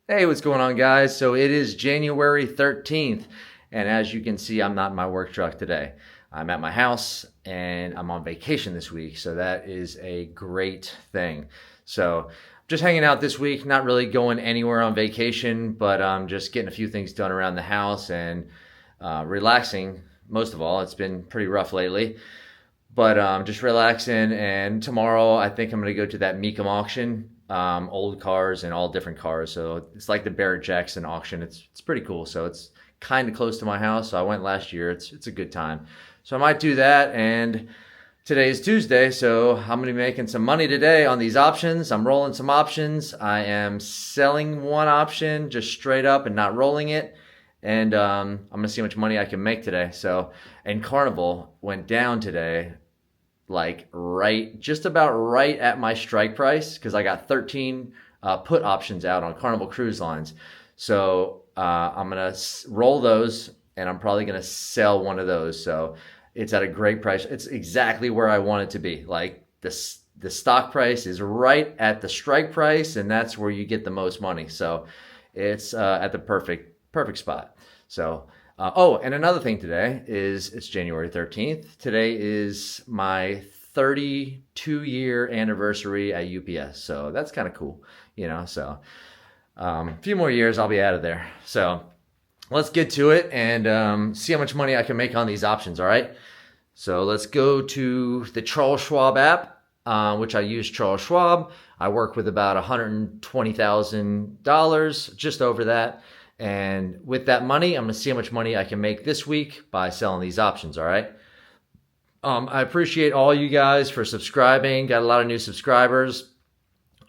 Hey, what's going on, guys? So it is January 13th, and as you can see, I'm not in my work truck today. I'm at my house and I'm on vacation this week, so that is a great thing. So just hanging out this week, not really going anywhere on vacation, but just getting a few things done around the house and relaxing. Most of all, it's been pretty rough lately, but just relaxing. And tomorrow, I think I'm going to go to that Mecum auction, old cars and all different cars. So it's like the Barrett Jackson auction. It's pretty cool. So it's kind of close to my house. So I went last year. It's a good time. So I might do that. And today is Tuesday, so I'm going to be making some money today on these options. I'm rolling some options. I am selling one option just straight up and not rolling it. And I'm going to see how much money I can make today. So, and Carnival went down today, like just about right at my strike price, because I got 13 put options out on Carnival Cruise Lines. So I'm going to roll those, and I'm probably going to sell one of those. So it's at a great price. It's exactly where I want it to be. Like the stock price is right at the strike price, and that's where you get the most money. So it's at the perfect spot. So oh, and another thing today is it's January 13th. Today is my 32-year anniversary at UPS. So that's kind of cool, you know. So a few more years, I'll be out of there. So let's get to it and see how much money I can make on these options, all right? So let's go to the Charles Schwab app, which I use Charles Schwab. I work with about $120,000, just over that. And with that money, I'm going to see how much money I can make this week by selling these options, all right? I appreciate all you guys for subscribing. Got a lot of new subscribers.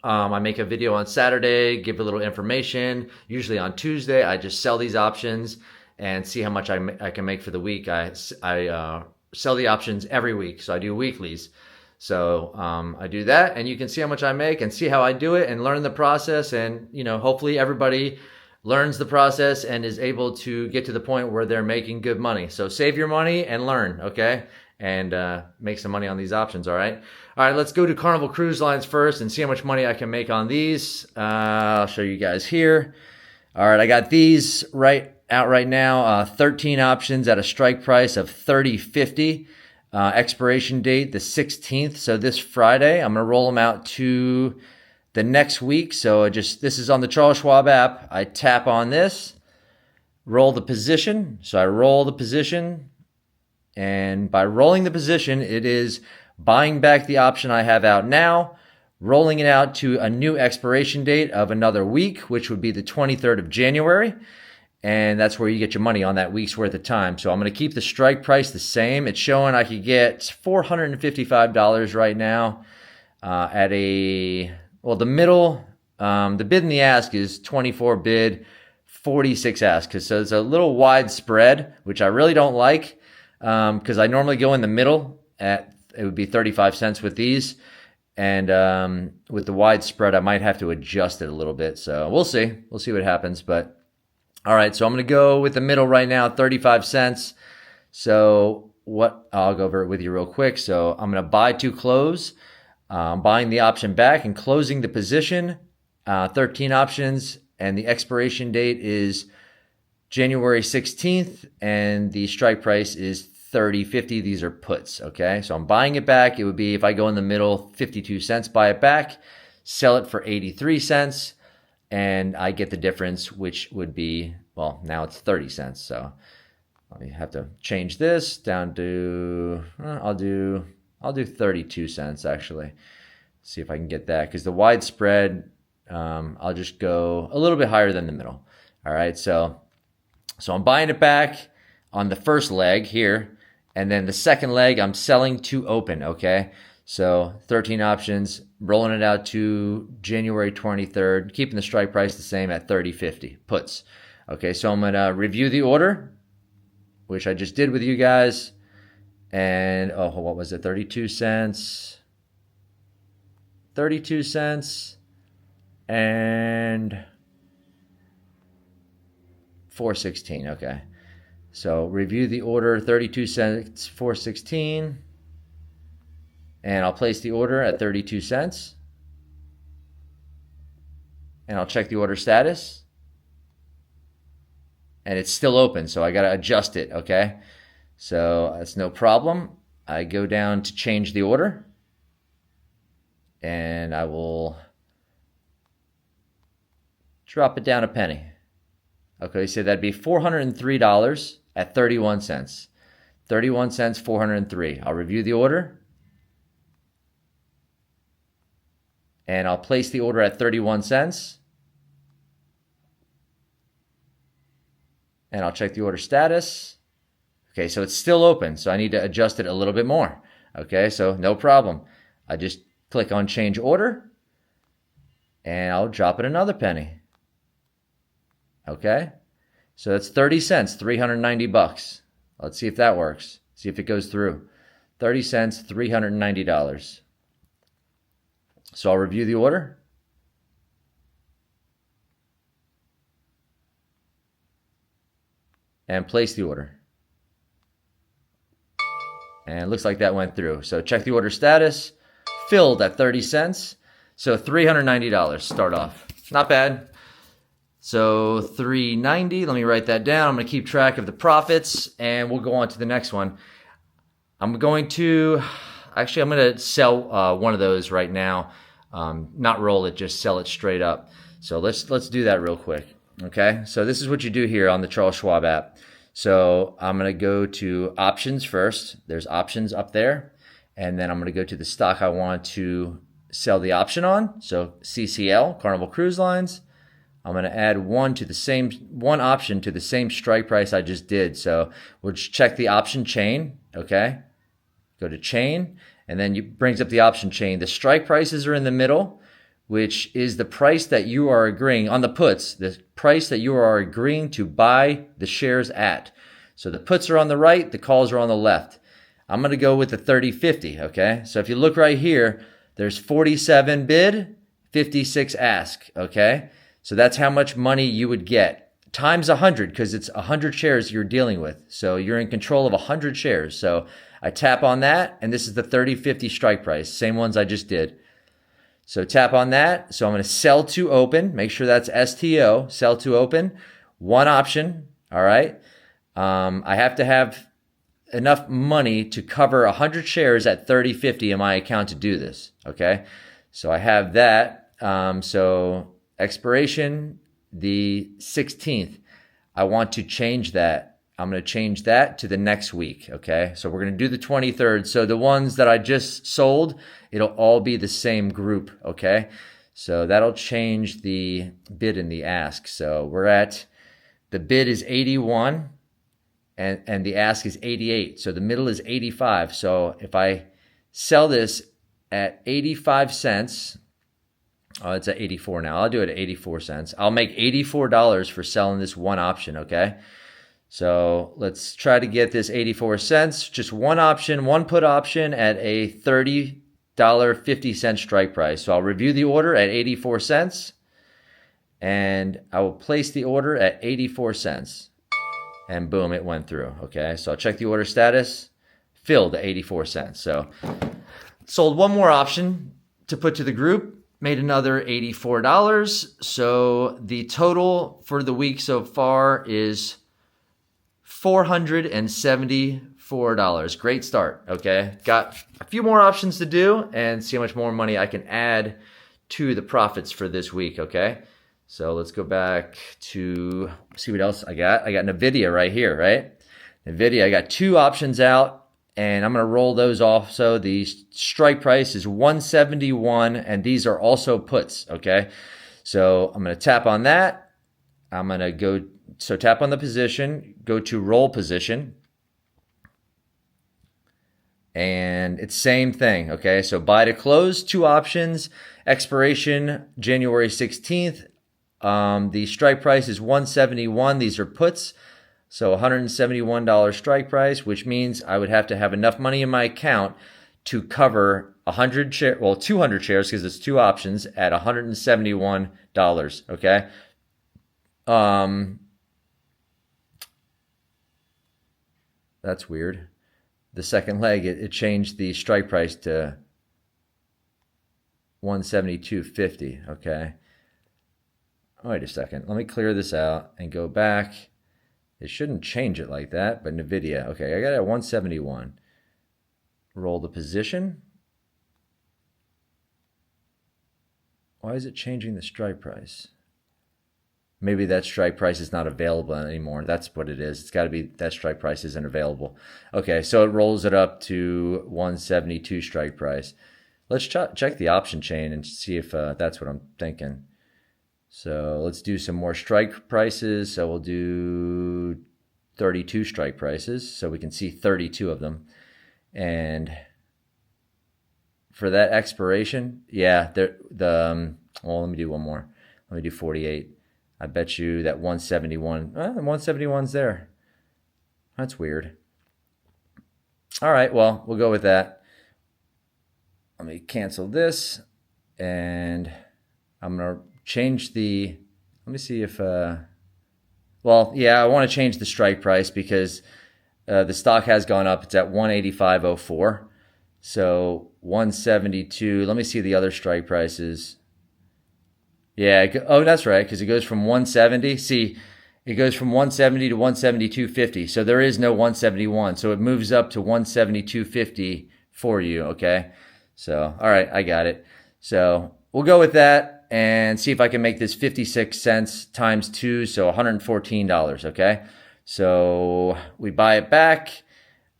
I make a video on Saturday, give a little information. Usually on Tuesday, I just sell these options and see how much I can make for the week. I sell the options every week, so I do weeklies. So I do that, and you can see how much I make and see how I do it and learn the process. And hopefully everybody learns the process and is able to get to the point where they're making good money. So save your money and learn, okay? And make some money on these options, all right? All right, let's go to Carnival Cruise Lines first and see how much money I can make on these. I'll show you guys here. All right, I got these out right now, 13 options at a strike price of $30.50. Expiration date the 16th, so this Friday. I'm going to roll them out to the next week. So this is on the Charles Schwab app. I tap on this, roll the position. So I roll the position, and by rolling the position, it is buying back the option I have out now, rolling it out to a new expiration date of another week, which would be the 23rd of January. And that's where you get your money on that week's worth of time. So I'm going to keep the strike price the same. It's showing I could get $455 right now the middle, the bid and the ask is 24 bid, 46 ask. So it's a little wide spread, which I really don't like, because I normally go in the middle it would be 35 cents with these. And with the wide spread, I might have to adjust it a little bit. So we'll see. We'll see what happens. But all right, so I'm going to go with the middle right now, 35 cents. So I'll go over it with you real quick. So I'm going to buy to close. Buying the option back and closing the position, 13 options, and the expiration date is January 16th, and the strike price is $30.50. These are puts, okay? So I'm buying it back. It would be, if I go in the middle, 52 cents, buy it back, sell it for 83 cents, and I get the difference, which would be, well, now it's 30 cents. So I have to change this down to, I'll do 32 cents actually. See if I can get that, because the wide spread, I'll just go a little bit higher than the middle. All right, so I'm buying it back on the first leg here, and then the second leg I'm selling to open, okay? So 13 options, rolling it out to January 23rd, keeping the strike price the same at $30.50 puts. Okay, so I'm gonna review the order, which I just did with you guys. And, what was it? 32 cents. 32 cents. And 416. Okay. So review the order, 32 cents, 416. And I'll place the order at 32 cents. And I'll check the order status. and it's still open, so I got to adjust it, okay? So that's no problem. I go down to change the order, and I will drop it down a penny. Okay, so that'd be $403 at 31 cents. 31 cents, 403. I'll review the order, and I'll place the order at 31 cents. And I'll check the order status. Okay, so it's still open, so I need to adjust it a little bit more. Okay, so no problem. I just click on change order, and I'll drop it another penny. Okay, so that's 30 cents, 390 bucks. Let's see if that works. See if it goes through. 30 cents, $390. So I'll review the order. And place the order. And it looks like that went through. So check the order status. Filled at 30 cents. So $390 start off. Not bad. So $390. Let me write that down. I'm going to keep track of the profits, and we'll go on to the next one. I'm going to sell one of those right now. Not roll it, just sell it straight up. So let's do that real quick. Okay, so this is what you do here on the Charles Schwab app. So I'm going to go to options first. There's options up there. And then I'm going to go to the stock I want to sell the option on. So CCL, Carnival Cruise Lines. I'm going to add one option to the same strike price I just did. So we'll just check the option chain. Okay, go to chain, and then it brings up the option chain. The strike prices are in the middle, which is the price that you are agreeing on the puts, the price that you are agreeing to buy the shares at. So the puts are on the right, the calls are on the left. I'm going to go with the 30-50, okay? So if you look right here, there's 47 bid, 56 ask, okay? So that's how much money you would get. Times 100, because it's 100 shares you're dealing with. So you're in control of 100 shares. So I tap on that, and this is the 30-50 strike price, same ones I just did. So tap on that. So I'm going to sell to open. Make sure that's STO, sell to open. One option, all right? I have to have enough money to cover 100 shares at 30.50 in my account to do this, okay? So I have that. So expiration, the 16th. I want to change that. I'm going to change that to the next week, okay? So we're going to do the 23rd. So the ones that I just sold, it'll all be the same group, okay? So that'll change the bid and the ask. So the bid is 81 and the ask is 88. So the middle is 85. So if I sell this at 85 cents, oh, it's at 84 now. I'll do it at 84 cents. I'll make $84 for selling this one option, okay? So let's try to get this 84 cents, just one option, one put option at a $30.50 strike price. So I'll review the order at 84 cents, and I will place the order at 84 cents. And boom, it went through, okay? So I'll check the order status, filled at 84 cents. So sold one more option to put to the group, made another $84. So the total for the week so far is $474. Great start, okay? Got a few more options to do and see how much more money I can add to the profits for this week, okay? So let's go back to see what else I got. I got Nvidia right here, right? Nvidia, I got two options out, and I'm going to roll those off. So the strike price is 171, and these are also puts, okay? So I'm going to tap on that. I'm going to go, so tap on the position, go to roll position, and it's same thing, okay? So buy to close, two options, expiration January 16th. The strike price is 171. These are puts, so $171 strike price, which means I would have to have enough money in my account to cover 200 shares, because it's two options at $171, okay? That's weird. The second leg, it changed the strike price to 172.50, okay? Wait a second. Let me clear this out and go back It shouldn't change it like that, but Nvidia. Okay, I got it at 171. Roll the position. Why is it changing the strike price? Maybe that strike price is not available anymore. That's what it is. It's got to be that strike price isn't available. Okay, so it rolls it up to 172 strike price. Let's check the option chain and see if that's what I'm thinking. So let's do some more strike prices. So we'll do 32 strike prices so we can see 32 of them. And for that expiration, yeah, well, let me do one more. Let me do 48. I bet you that 171, 171's there. That's weird. All right, well, we'll go with that. Let me cancel this, and I'm going to change let me see if, well, yeah, I want to change the strike price because the stock has gone up. It's at 185.04. So 172, let me see the other strike prices. Yeah, oh, that's right, because it goes from 170. See, it goes from 170 to 172.50. So there is no 171. So it moves up to 172.50 for you, okay? So, all right, I got it. So we'll go with that and see if I can make this 56 cents times 2, so $114, okay? So we buy it back.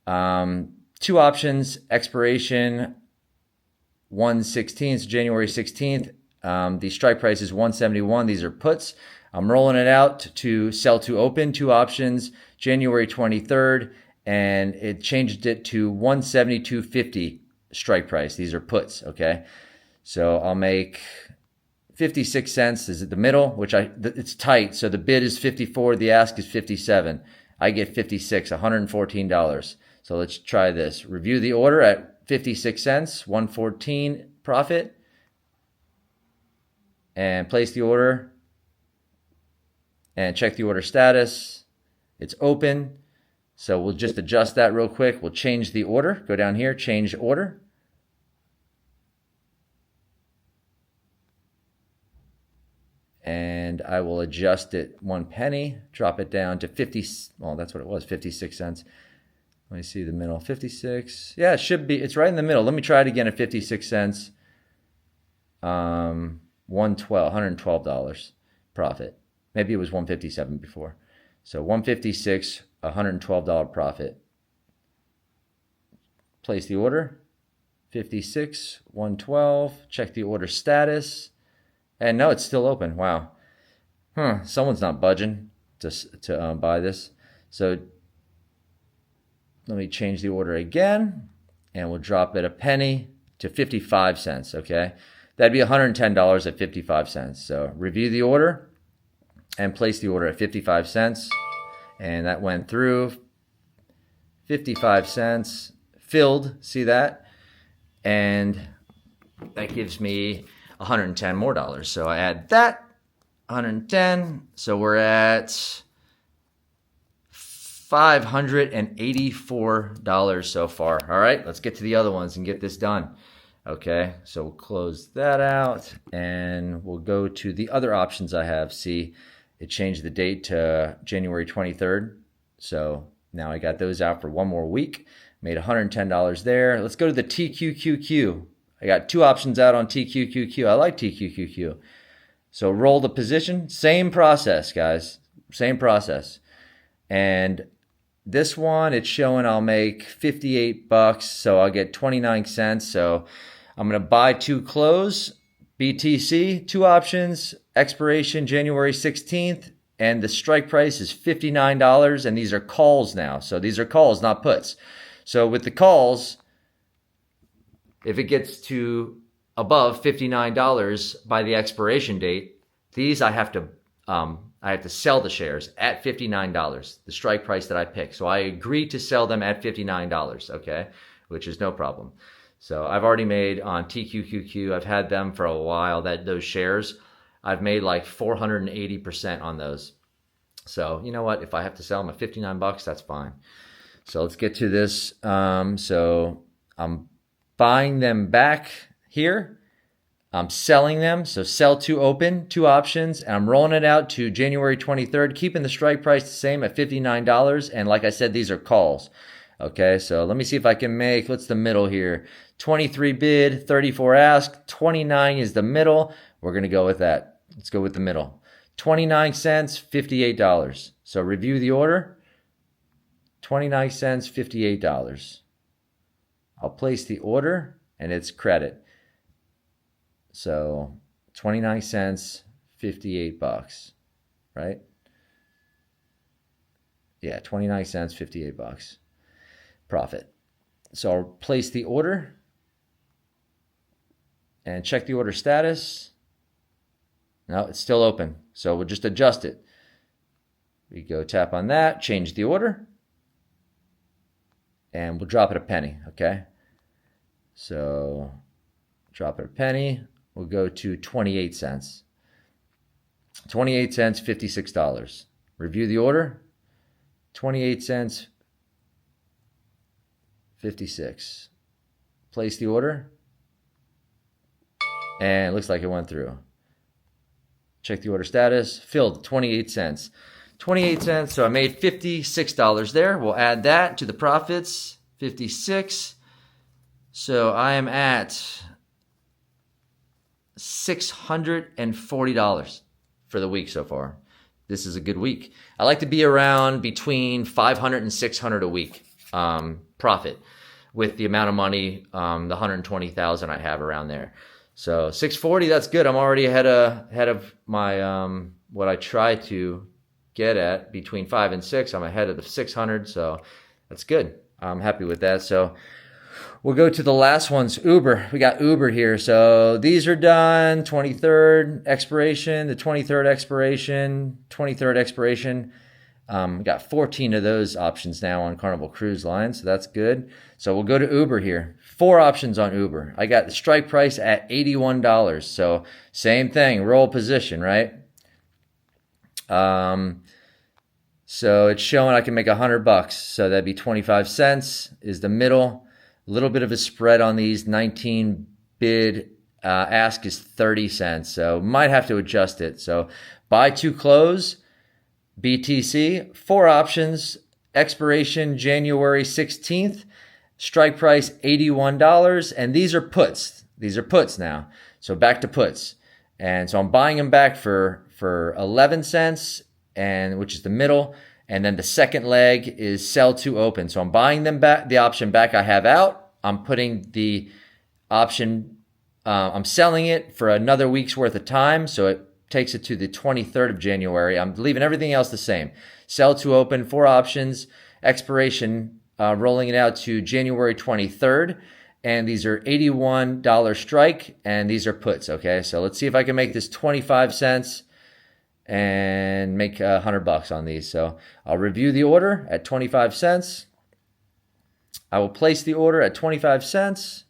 2 options, expiration 1/16, so January 16th. The strike price is 171. These are puts. I'm rolling it out to sell to open. 2 options, January 23rd, and it changed it to 172.50 strike price. These are puts, okay? So I'll make 56 cents is at the middle, which it's tight. So the bid is 54, the ask is 57. I get 56, $114. So let's try this. Review the order at 56 cents, 114 profit. And place the order. And check the order status. It's open. So we'll just adjust that real quick. We'll change the order. Go down here, change order. And I will adjust it 1 penny, drop it down to 50. Well, that's what it was, 56 cents. Let me see the middle, 56. Yeah, it should be, it's right in the middle. Let me try it again at 56 cents. $112 profit. Maybe it was 157 before. So 156, $112 profit. Place the order, 56, 112. Check the order status. And no, it's still open. Wow. Someone's not budging to buy this. So let me change the order again, and we'll drop it a penny to 55 cents, okay? That'd be $110 at 55 cents. So review the order and place the order at 55 cents. And that went through 55 cents, filled, see that? And that gives me $110 more dollars. So I add that, 110. So we're at $584 so far. All right, let's get to the other ones and get this done. Okay, so we'll close that out and we'll go to the other options I have. See, it changed the date to January 23rd. So now I got those out for 1 more week. Made $110 there. Let's go to the TQQQ. I got 2 options out on TQQQ. I like TQQQ. So roll the position. Same process, guys. Same process. And this one, it's showing I'll make $58. So I'll get 29 cents. So I'm going to buy 2 close. BTC, 2 options. Expiration January 16th. And the strike price is $59. And these are calls now. So these are calls, not puts. So with the calls, if it gets to above $59 by the expiration date, these I have to sell the shares at $59, the strike price that I pick. So I agree to sell them at $59, okay, which is no problem. So I've already made on TQQQ, I've had them for a while, those shares, I've made like 480% on those. So you know what, if I have to sell them at $59, that's fine. So let's get to this. So I'm buying them back here. I'm selling them, so sell to open, 2 options, and I'm rolling it out to January 23rd, keeping the strike price the same at $59. And like I said, these are calls. Okay, so let me see if I can make, what's the middle here? 23 bid, 34 ask, 29 is the middle. We're going to go with that. Let's go with the middle. 29 cents, $58. So review the order. 29 cents, $58. I'll place the order, and it's credit. So 29 cents, $58, right? Yeah, 29 cents, $58 profit. So I'll place the order and check the order status. No, it's still open. So we'll just adjust it. We go tap on that, change the order, and we'll drop it a penny, okay? So drop it a penny. We'll go to 28 cents. 28 cents, $56. Review the order. 28 cents, 56. Place the order. And it looks like it went through. Check the order status. Filled, 28 cents. 28 cents, so I made $56 there. We'll add that to the profits, 56. So I am at $640 for the week so far. This is a good week. I like to be around between 500 and 600 a week profit with the amount of money, the 120,000 I have around there. So 640, that's good. I'm already ahead of my what I try to get at between 5 and 6. I'm ahead of the 600, so that's good. I'm happy with that. So we'll go to the last ones. Uber. We got Uber here. So these are done. 23rd expiration, the 23rd expiration, 23rd expiration. We got 14 of those options now on Carnival Cruise Line, so that's good. So we'll go to Uber here. 4 options on Uber. I got the strike price at $81. So same thing, roll position, right? So it's showing I can make $100. So that'd be 25 cents is the middle. A little bit of a spread on these. 19 bid ask is 30 cents. So might have to adjust it. So buy to close, BTC, 4 options, expiration January 16th, strike price $81. And these are puts. These are puts now. So back to puts. And so I'm buying them back for 11 cents, and which is the middle. And then the second leg is sell to open. So I'm buying them back, the option back I have out. I'm putting the option, I'm selling it for another week's worth of time. So it takes it to the 23rd of January. I'm leaving everything else the same. Sell to open, 4 options, expiration, rolling it out to January 23rd. And these are $81 strike, and these are puts, okay? So let's see if I can make this 25 cents and make $100 on these. So I'll review the order at 25 cents. I will place the order at 25 cents.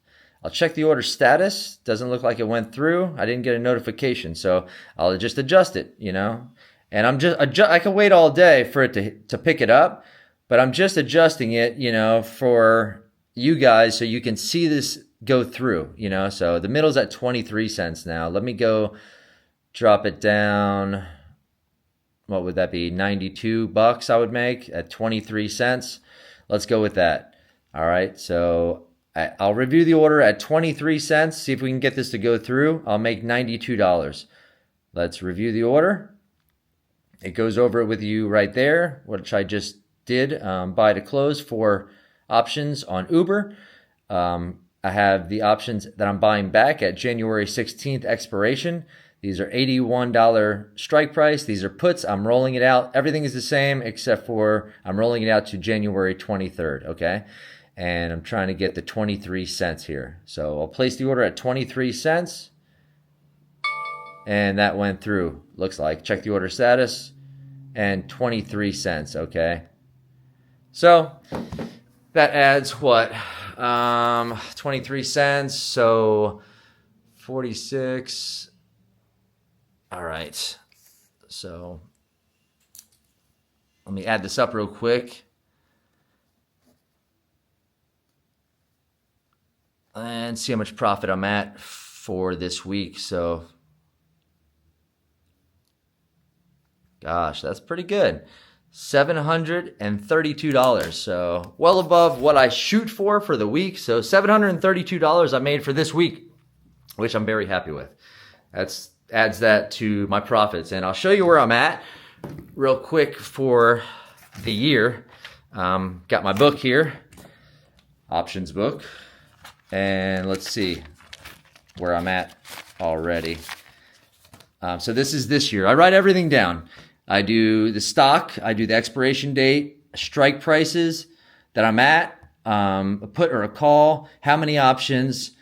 I'll check the order status. Doesn't look like it went through. I didn't get a notification, so I'll just adjust it, you know? And I can wait all day for it to pick it up, but I'm just adjusting it, you know, for you guys so you can see this go through, you know? So the middle's at 23 cents now. Let me go drop it down. What would that be? $92 I would make at 23 cents. Let's go with that. All right, so I'll review the order at 23 cents, see if we can get this to go through. I'll make $92. Let's review the order. It goes over it with you right there, which I just did, buy to close for options on Uber. I have the options that I'm buying back at January 16th expiration. These are $81 strike price. These are puts. I'm rolling it out. Everything is the same except for I'm rolling it out to January 23rd, okay? And I'm trying to get the 23 cents here. So I'll place the order at 23 cents. And that went through, looks like. Check the order status. And 23 cents, okay? So that adds what? 23 cents, so 46. All right, so let me add this up real quick. And see how much profit I'm at. for this week. So, gosh, that's pretty good. $732. So well above what I shoot for the week. So $732 I made for this week, which I'm very happy with. That's adds that to my profits. And I'll show you where I'm at real quick for the year. Got my book here, options book. And let's see where I'm at already. So this is this year. I write everything down. I do the stock, I do the expiration date, strike prices that I'm at, a put or a call, how many options,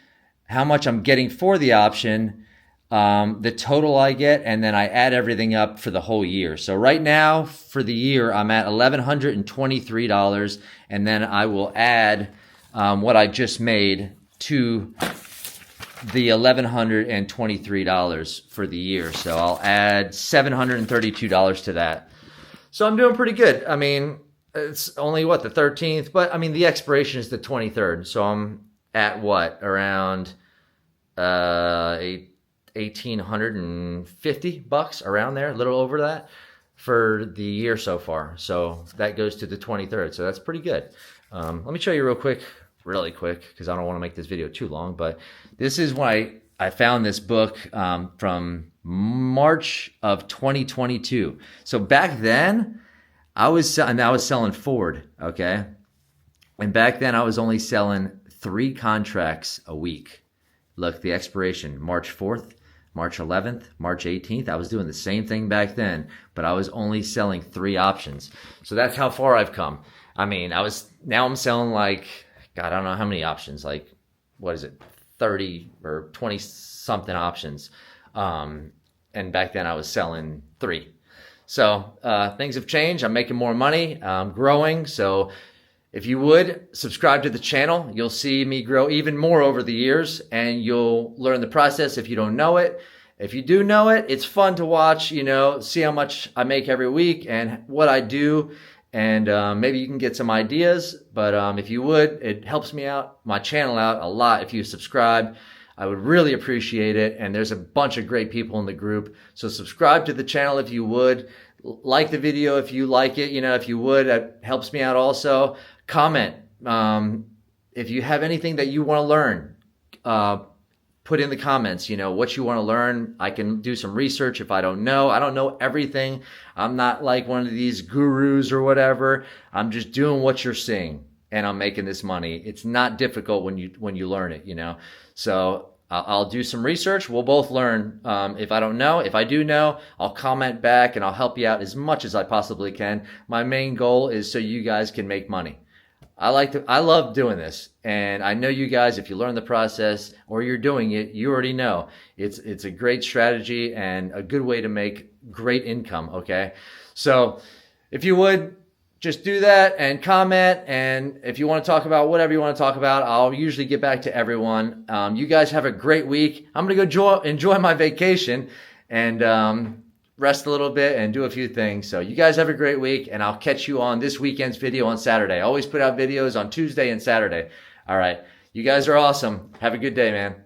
how much I'm getting for the option, the total I get, and then I add everything up for the whole year. So right now for the year, I'm at $1,123, and then I will add what I just made to the $1,123 for the year. So I'll add $732 to that. So I'm doing pretty good. I mean, it's only what, the 13th, but I mean, the expiration is the 23rd. So I'm at what, around $1,850 around there, a little over that for the year so far. So that goes to the 23rd. So that's pretty good. Let me show you really quick, because I don't want to make this video too long, but this is why I found this book from March of 2022. So back then, I was selling Ford, okay? And back then, I was only selling 3 contracts a week. Look, the expiration, March 4th, March 11th, March 18th. I was doing the same thing back then, but I was only selling 3 options. So that's how far I've come. I mean, now I'm selling like, God, I don't know how many options, like, what is it, 30 or 20 something options. And back then I was selling 3. So things have changed. I'm making more money. I'm growing. So if you would subscribe to the channel, you'll see me grow even more over the years, and you'll learn the process if you don't know it. If you do know it, it's fun to watch, see how much I make every week and what I do. And maybe you can get some ideas, but if you would, it helps me out, my channel out a lot if you subscribe. I would really appreciate it. And there's a bunch of great people in the group. So subscribe to the channel if you would. Like the video if you like it, if you would, that helps me out also. Comment. If you have anything that you want to learn, put in the comments, what you want to learn. I can do some research if I don't know. I don't know everything. I'm not like one of these gurus or whatever. I'm just doing what you're seeing, and I'm making this money. It's not difficult when you learn it, So I'll do some research. We'll both learn. If I don't know, if I do know, I'll comment back and I'll help you out as much as I possibly can. My main goal is so you guys can make money. I love doing this, and I know you guys, if you learn the process or you're doing it, you already know it's a great strategy and a good way to make great income. Okay. So if you would just do that and comment, and if you want to talk about whatever you want to talk about, I'll usually get back to everyone. You guys have a great week. I'm going to go enjoy my vacation and, rest a little bit and do a few things. So you guys have a great week, and I'll catch you on this weekend's video on Saturday. I always put out videos on Tuesday and Saturday. All right. You guys are awesome. Have a good day, man.